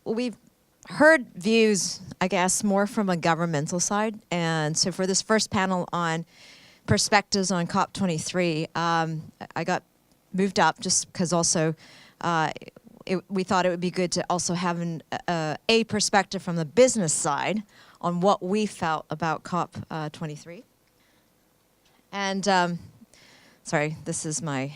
we've heard views, I guess, more from a governmental side. And so for this first panel on perspectives on COP23, I got moved up just because also we thought it would be good to also have a perspective from the business side on what we felt about COP23. And sorry, this is my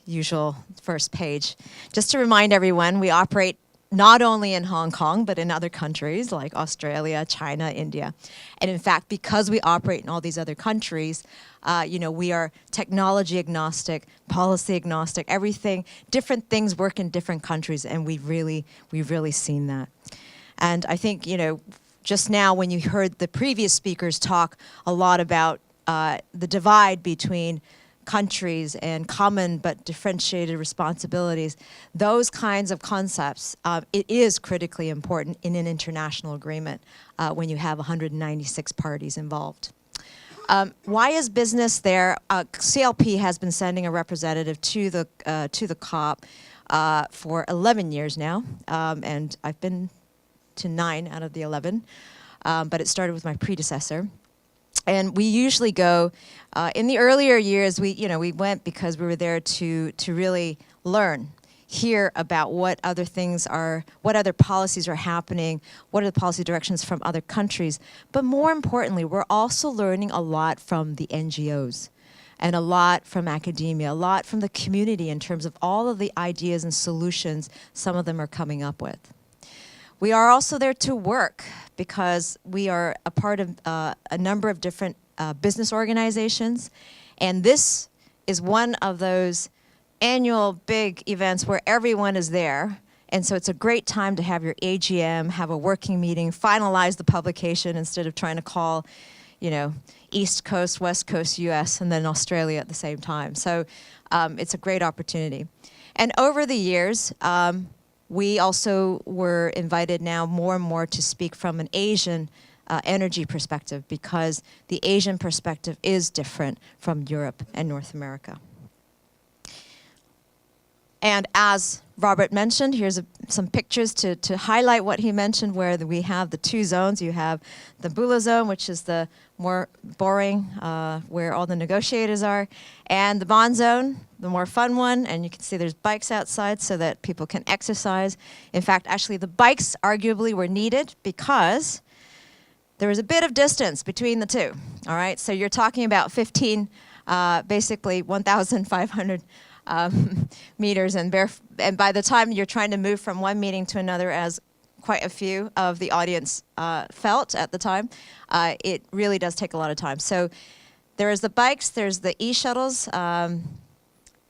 usual first page. Just to remind everyone, we operate not only in Hong Kong, but in other countries like Australia, China, India. And in fact, because we operate in all these other countries, we are technology agnostic, policy agnostic, everything, different things work in different countries, and we've really seen that. And I think, just now when you heard the previous speakers talk a lot about the divide between countries and common but differentiated responsibilities, those kinds of concepts, it is critically important in an international agreement when you have 196 parties involved. Why is business there? CLP has been sending a representative to the COP for 11 years now, and I've been to 9 out of the 11, but it started with my predecessor. And we usually go, in the earlier years, we went because we were there to really learn, hear about what other things are, what other policies are happening, what are the policy directions from other countries. But more importantly, we're also learning a lot from the NGOs and a lot from academia, a lot from the community in terms of all of the ideas and solutions some of them are coming up with. We are also there to work because we are a part of a number of different business organizations. And this is one of those annual big events where everyone is there. And so it's a great time to have your AGM, have a working meeting, finalize the publication instead of trying to call, East Coast, West Coast, US, and then Australia at the same time. So it's a great opportunity. And over the years, we also were invited now more and more to speak from an Asian energy perspective because the Asian perspective is different from Europe and North America. And as Robert mentioned, here's some pictures to highlight what he mentioned, where we have the two zones. You have the Bula zone, which is the more boring, where all the negotiators are, and the Bond zone, the more fun one. And you can see there's bikes outside so that people can exercise. In fact, actually, the bikes arguably were needed because there was a bit of distance between the two. All right, so you're talking about 15, basically 1,500 meters, and by the time you're trying to move from one meeting to another, as quite a few of the audience felt at the time, it really does take a lot of time. So there is the bikes, there's the e-shuttles,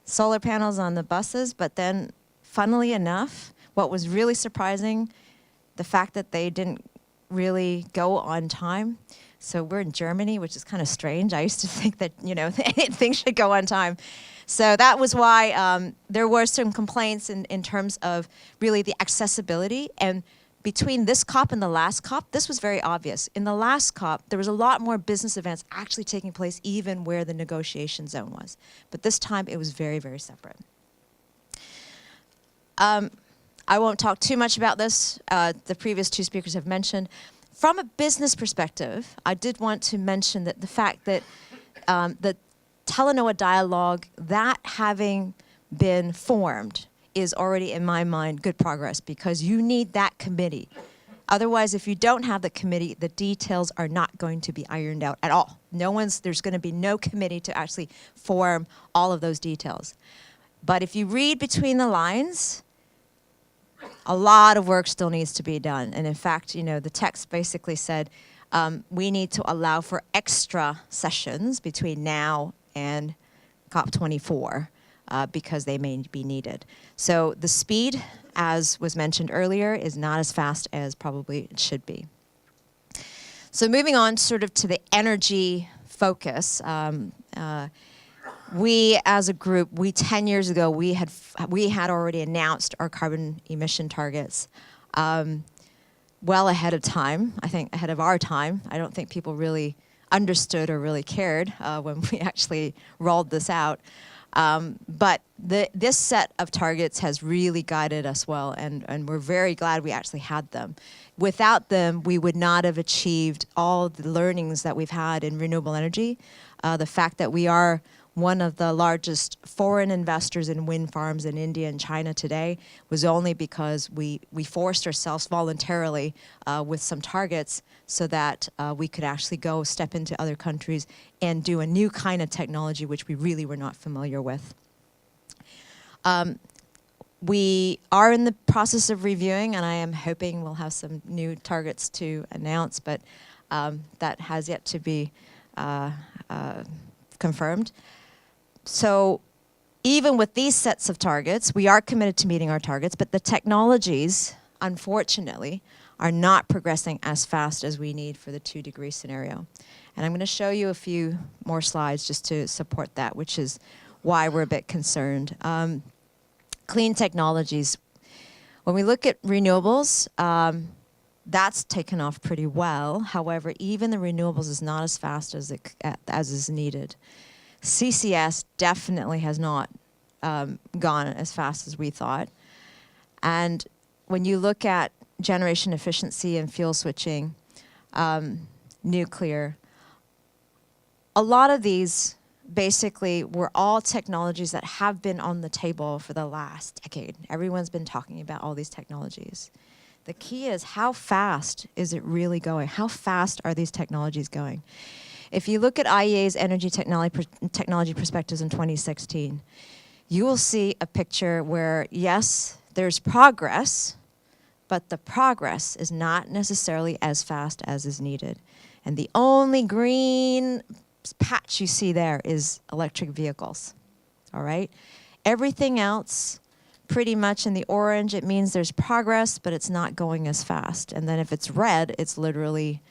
solar panels on the buses, but then funnily enough, what was really surprising, the fact that they didn't really go on time. So we're in Germany, which is kind of strange. I used to think that, things should go on time. So that was why there were some complaints in terms of really the accessibility. And between this COP and the last COP, this was very obvious. In the last COP, there was a lot more business events actually taking place even where the negotiation zone was. But this time, it was very, very separate. I won't talk too much about this. The previous two speakers have mentioned. From a business perspective, I did want to mention that the fact that the Talanoa dialogue, that having been formed, is already, in my mind, good progress because you need that committee. Otherwise, if you don't have the committee, the details are not going to be ironed out at all. There's going to be no committee to actually form all of those details. But if you read between the lines, a lot of work still needs to be done. And in fact, the text basically said, we need to allow for extra sessions between now and COP24 because they may be needed. So the speed, as was mentioned earlier, is not as fast as probably it should be. So moving on sort of to the energy focus, we as a group, 10 years ago, we had already announced our carbon emission targets well ahead of time, I think ahead of our time. I don't think people really understood or really cared when we actually rolled this out. But this set of targets has really guided us well, and we're very glad we actually had them. Without them, we would not have achieved all the learnings that we've had in renewable energy. The fact that we are one of the largest foreign investors in wind farms in India and China today was only because we forced ourselves voluntarily with some targets so that we could actually go step into other countries and do a new kind of technology which we really were not familiar with. We are in the process of reviewing, and I am hoping we'll have some new targets to announce, but that has yet to be confirmed. So even with these sets of targets, we are committed to meeting our targets, but the technologies, unfortunately, are not progressing as fast as we need for the 2-degree scenario. And I'm going to show you a few more slides just to support that, which is why we're a bit concerned. Clean technologies. When we look at renewables, that's taken off pretty well. However, even the renewables is not as fast as is needed. CCS definitely has not gone as fast as we thought. And when you look at generation efficiency and fuel switching, nuclear, a lot of these basically were all technologies that have been on the table for the last decade. Everyone's been talking about all these technologies. The key is, how fast is it really going? How fast are these technologies going? If you look at IEA's energy technology perspectives in 2016, you will see a picture where, yes, there's progress, but the progress is not necessarily as fast as is needed. And the only green patch you see there is electric vehicles, all right? Everything else, pretty much in the orange, it means there's progress, but it's not going as fast. And then if it's red, it's literally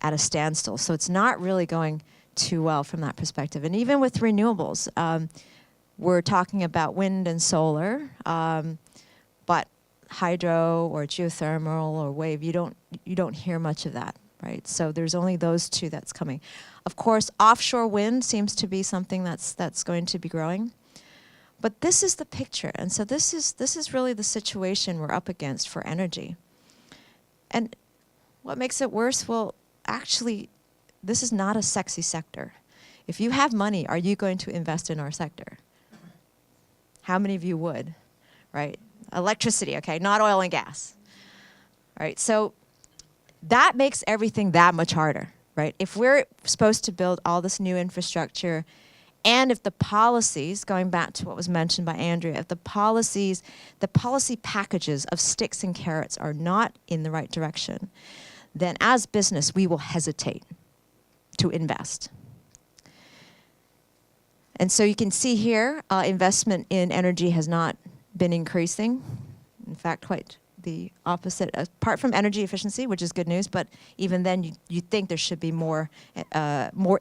at a standstill. So it's not really going too well from that perspective. And even with renewables, we're talking about wind and solar, but hydro or geothermal or wave, you don't hear much of that, right? So there's only those two that's coming. Of course, offshore wind seems to be something that's going to be growing. But this is the picture, and so this is really the situation we're up against for energy. And what makes it worse? Well, actually, this is not a sexy sector. If you have money, are you going to invest in our sector? How many of you would, right? Electricity, okay, not oil and gas. All right, so that makes everything that much harder, right? If we're supposed to build all this new infrastructure, and if the policies, going back to what was mentioned by Andrea, if the policy packages of sticks and carrots are not in the right direction, then as business, we will hesitate to invest. And so you can see here, investment in energy has not been increasing. In fact, quite the opposite, apart from energy efficiency, which is good news, but even then you think there should be more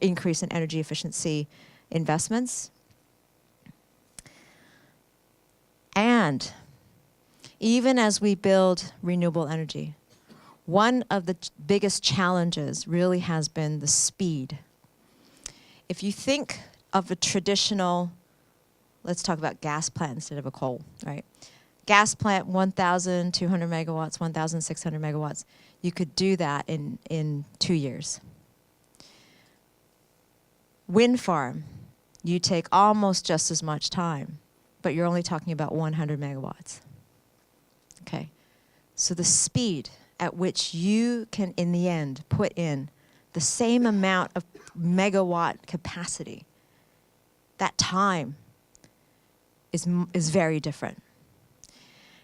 increase in energy efficiency investments. And even as we build renewable energy, one of the biggest challenges really has been the speed. If you think of a traditional, let's talk about gas plant instead of a coal, right? Gas plant, 1,200 megawatts, 1,600 megawatts. You could do that in 2 years. Wind farm, you take almost just as much time, but you're only talking about 100 megawatts. Okay, so the speed at which you can, in the end, put in the same amount of megawatt capacity, that time is very different.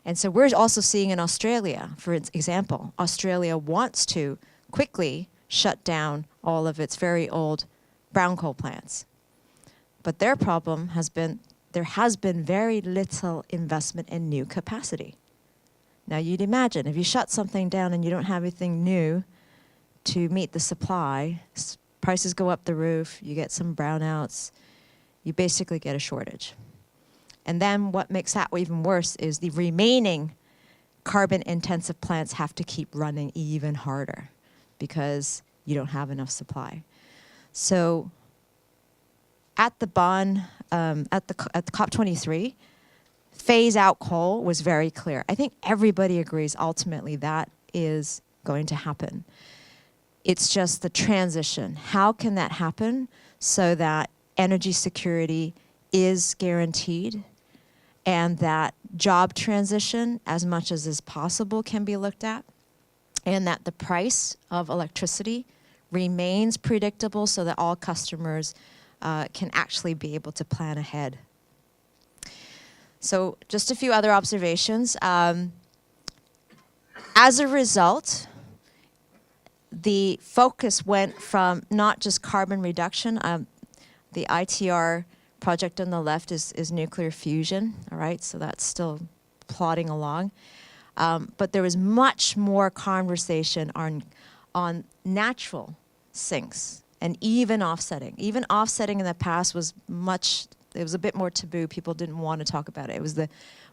And so we're also seeing in Australia, for example, Australia wants to quickly shut down all of its very old brown coal plants. But their problem has been there has been very little investment in new capacity. Now you'd imagine if you shut something down and you don't have anything new to meet the supply, prices go up the roof, you get some brownouts, you basically get a shortage. And then what makes that even worse is the remaining carbon-intensive plants have to keep running even harder because you don't have enough supply. So at the COP23, phase out coal was very clear. I think everybody agrees ultimately that is going to happen. It's just the transition. How can that happen so that energy security is guaranteed and that job transition, as much as is possible, can be looked at, and that the price of electricity remains predictable so that all customers can actually be able to plan ahead. So just a few other observations. As a result, the focus went from not just carbon reduction. The ITR project on the left is nuclear fusion, all right? So that's still plodding along. But there was much more conversation on natural sinks and even offsetting. Even offsetting in the past was it was a bit more taboo. People didn't want to talk about it. It was the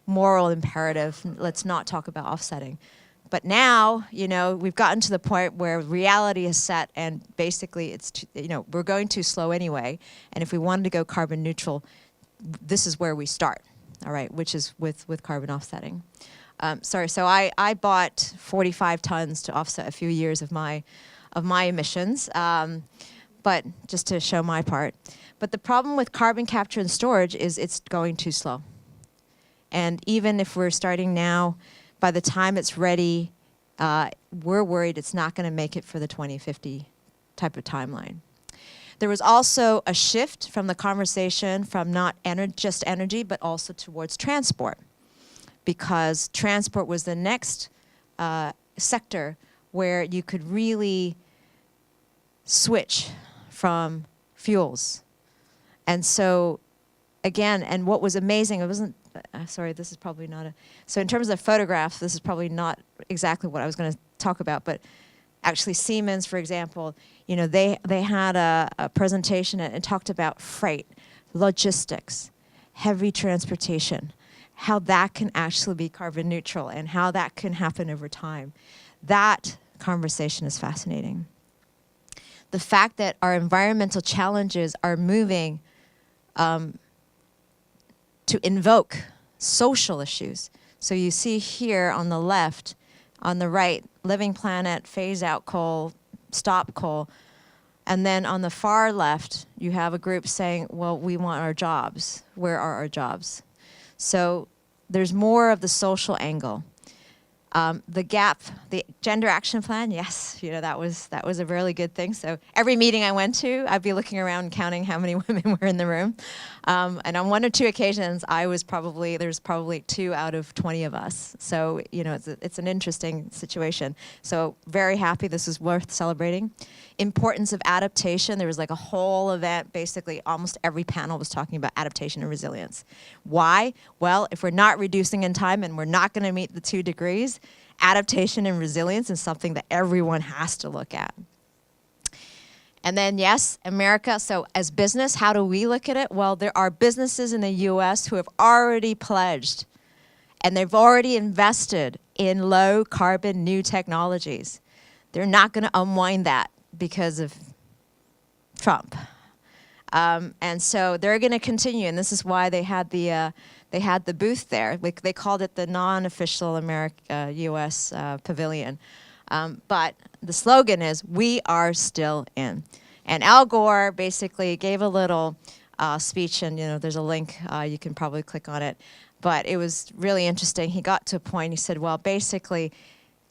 moral imperative, let's not talk about offsetting. But now, you know, we've gotten to the point where reality is set, and basically it's, you know, we're going too slow anyway. And if we wanted to go carbon neutral, this is where we start, all right, which is with carbon offsetting. So I bought 45 tons to offset a few years of my emissions, but just to show my part. But the problem with carbon capture and storage is it's going too slow. And even if we're starting now, by the time it's ready, we're worried it's not going to make it for the 2050 type of timeline. There was also a shift from the conversation from not just energy, but also towards transport, because transport was the next sector where you could really switch from fuels. And so, again, and what was amazing, it wasn't, sorry, this is probably not a, so in terms of photographs, this is probably not exactly what I was going to talk about, but actually Siemens, for example, you know, they had a presentation and talked about freight, logistics, heavy transportation, how that can actually be carbon neutral and how that can happen over time. That conversation is fascinating. The fact that our environmental challenges are moving to invoke social issues. So you see here on the left, on the right, living planet, phase out coal, stop coal. And then on the far left, you have a group saying, well, we want our jobs. Where are our jobs? So there's more of the social angle. The gap, the gender action plan, yes, you know, that was a really good thing. So every meeting I went to, I'd be looking around and counting how many women were in the room. And on one or two occasions, there's probably 2 out of 20 of us. So, you know, it's an interesting situation. So very happy, this is worth celebrating. Importance of adaptation, there was like a whole event, basically almost every panel was talking about adaptation and resilience. Why? Well, if we're not reducing in time and we're not gonna meet the 2 degrees, adaptation and resilience is something that everyone has to look at. And then, yes, America, so as business, how do we look at it? Well, there are businesses in the US who have already pledged and they've already invested in low carbon new technologies. They're not gonna unwind that because of Trump. And so they're gonna continue, and this is why they had the booth there. They called it the non-official US pavilion. But the slogan is, we are still in. And Al Gore basically gave a little speech, and you know, there's a link, you can probably click on it. But it was really interesting. He got to a point, he said, well, basically,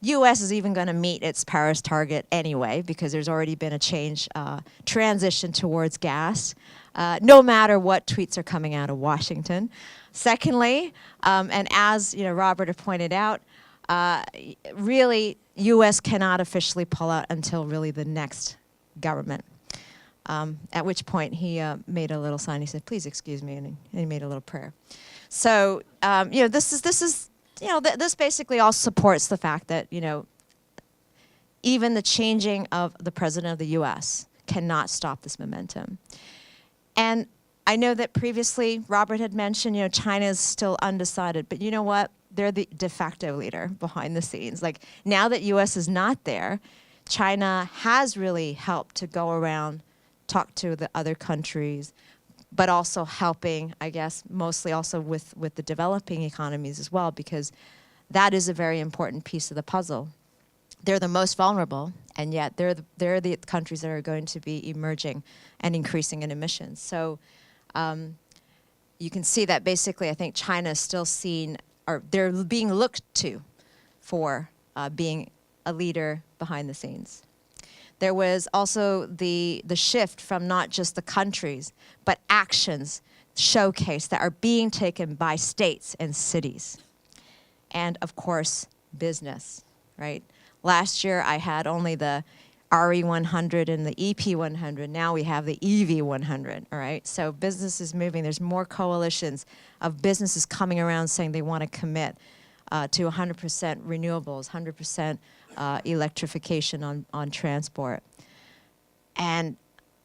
US is even gonna meet its Paris target anyway, because there's already been a transition towards gas, no matter what tweets are coming out of Washington. Secondly, and as you know, Robert have pointed out, really, US cannot officially pull out until really the next government. At which point he made a little sign. He said, "Please excuse me," and he made a little prayer. So you know, this basically all supports the fact that, you know, even the changing of the president of the US cannot stop this momentum. And I know that previously Robert had mentioned, you know, China is still undecided, but you know what? They're the de facto leader behind the scenes. Like, now that US is not there, China has really helped to go around, talk to the other countries, but also helping, I guess, mostly also with the developing economies as well, because that is a very important piece of the puzzle. They're the most vulnerable, and yet they're the countries that are going to be emerging and increasing in emissions. So you can see that basically I think China is still seen, or they're being looked to for being a leader behind the scenes. There was also the shift from not just the countries, but actions showcased that are being taken by states and cities. And of course, business, right? Last year I had only the RE100 and the EP100. Now we have the EV100, all right? So business is moving. There's more coalitions of businesses coming around saying they want to commit to 100% renewables, 100% electrification on transport. And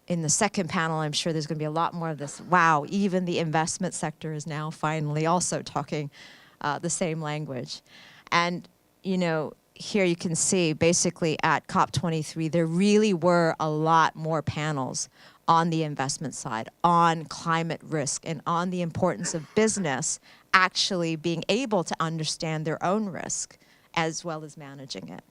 in the second panel, I'm sure there's going to be a lot more of this. Wow, even the investment sector is now finally also talking the same language. And, you know, here you can see basically at COP23, there really were a lot more panels on the investment side, on climate risk, and on the importance of business actually being able to understand their own risk as well as managing it.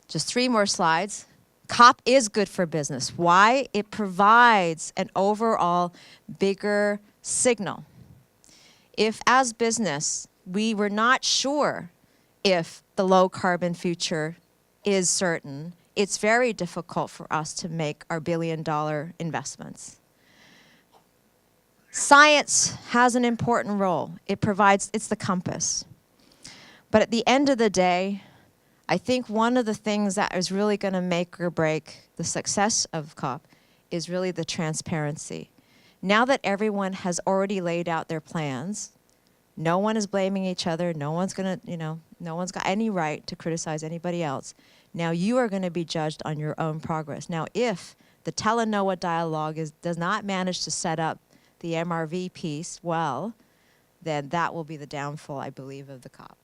Just 3 more slides. COP is good for business. Why? It provides an overall bigger signal. If as business, we were not sure if the low carbon future is certain, it's very difficult for us to make our billion-dollar investments. Science has an important role. It provides, it's the compass. But at the end of the day, I think one of the things that is really going to make or break the success of COP is really the transparency. Now that everyone has already laid out their plans, no one is blaming each other, no one's going to, you know, no one's got any right to criticize anybody else. Now you are going to be judged on your own progress. Now if the Talanoa dialogue does not manage to set up the MRV piece well, then that will be the downfall, I believe, of the COP.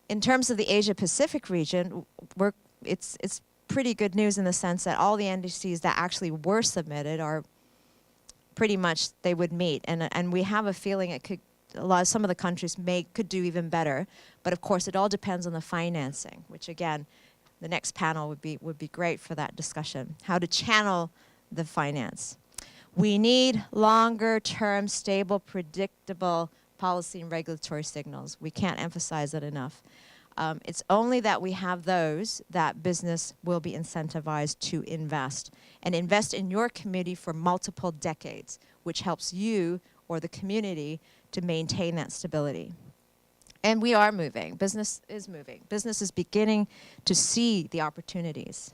In terms of the Asia-Pacific region, it's pretty good news in the sense that all the NDCs that actually were submitted are pretty much, they would meet. And we have a feeling it could, some of the countries could do even better. But of course, it all depends on the financing, which again, the next panel would be great for that discussion. How to channel the finance. We need longer-term, stable, predictable policy and regulatory signals. We can't emphasize it enough. It's only that we have those that business will be incentivized to invest and invest in your community for multiple decades, which helps you or the community to maintain that stability. And we are moving. Business is moving. Business is beginning to see the opportunities.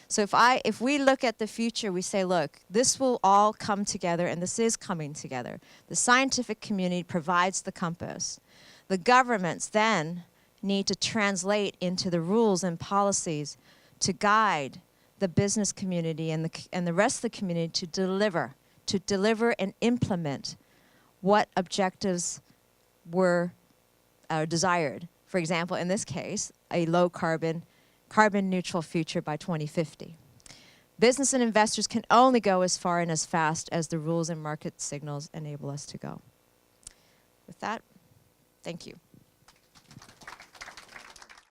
So if we look at the future, we say, look, this will all come together, and this is coming together. The scientific community provides the compass. The governments then need to translate into the rules and policies to guide the business community and the rest of the community to deliver and implement what objectives were desired. For example, in this case, a low carbon neutral future by 2050. Business and investors can only go as far and as fast as the rules and market signals enable us to go. With that, thank you.